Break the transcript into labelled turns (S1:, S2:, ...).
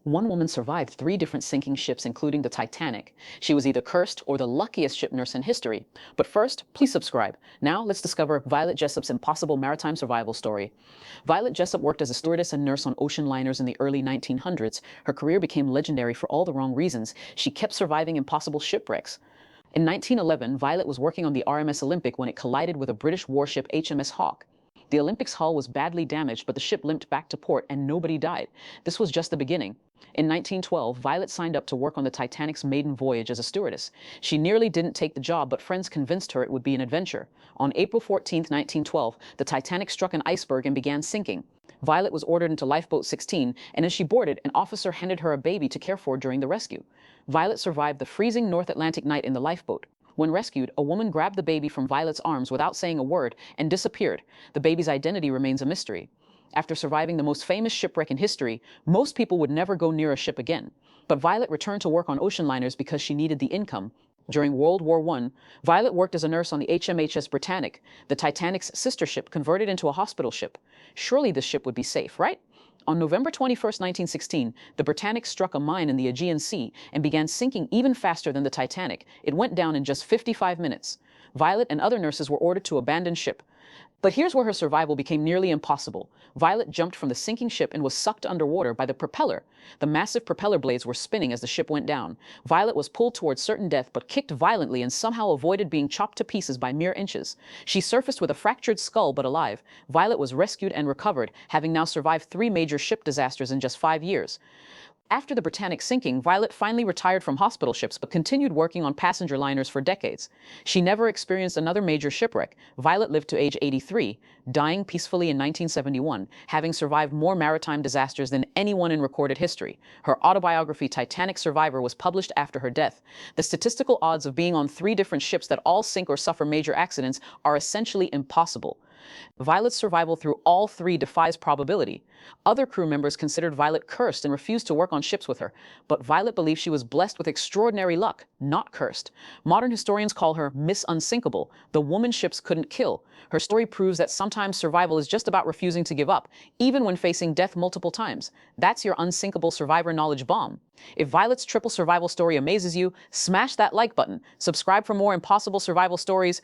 S1: One woman survived 3 different sinking ships, including the Titanic. She was either cursed or the luckiest ship nurse in history. But first, please subscribe. Now let's discover Violet Jessop's impossible maritime survival story. Violet Jessop worked as a stewardess and nurse on ocean liners in the early 1900s. Her career became legendary for all the wrong reasons. She kept surviving impossible shipwrecks. In 1911, Violet was working on the RMS Olympic when it collided with a British warship, HMS Hawke. The Olympic's hull was badly damaged, but the ship limped back to port and nobody died. This was just the beginning. In 1912, Violet signed up to work on the Titanic's maiden voyage as a stewardess. She nearly didn't take the job, but friends convinced her it would be an adventure. On April 14, 1912, the Titanic struck an iceberg and began sinking. Violet was ordered into lifeboat 16, and as she boarded, an officer handed her a baby to care for during the rescue. Violet survived the freezing North Atlantic night in the lifeboat. When rescued, a woman grabbed the baby from Violet's arms without saying a word and disappeared. The baby's identity remains a mystery. After surviving the most famous shipwreck in history, most people would never go near a ship again. But Violet returned to work on ocean liners because she needed the income. During World War I, Violet worked as a nurse on the HMHS Britannic, the Titanic's sister ship converted into a hospital ship. Surely this ship would be safe, right? On November 21, 1916, the Britannic struck a mine in the Aegean Sea and began sinking even faster than the Titanic. It went down in just 55 minutes. Violet and other nurses were ordered to abandon ship. But here's where her survival became nearly impossible. Violet jumped from the sinking ship and was sucked underwater by the propeller. The massive propeller blades were spinning as the ship went down. Violet was pulled towards certain death but kicked violently and somehow avoided being chopped to pieces by mere inches. She surfaced with a fractured skull but alive. Violet was rescued and recovered, having now survived 3 major ship disasters in just 5 years. After the Britannic sinking, Violet finally retired from hospital ships but continued working on passenger liners for decades. She never experienced another major shipwreck. Violet lived to age 83, dying peacefully in 1971, having survived more maritime disasters than anyone in recorded history. Her autobiography, Titanic Survivor, was published after her death. The statistical odds of being on 3 different ships that all sink or suffer major accidents are essentially impossible. Violet's survival through all 3 defies probability. Other crew members considered Violet cursed and refused to work on ships with her, but Violet believed she was blessed with extraordinary luck, not cursed. Modern historians call her Miss Unsinkable, the woman ships couldn't kill. Her story proves that sometimes survival is just about refusing to give up, even when facing death multiple times. That's your unsinkable survivor knowledge bomb. If Violet's triple survival story amazes you, smash that like button, subscribe for more impossible survival stories,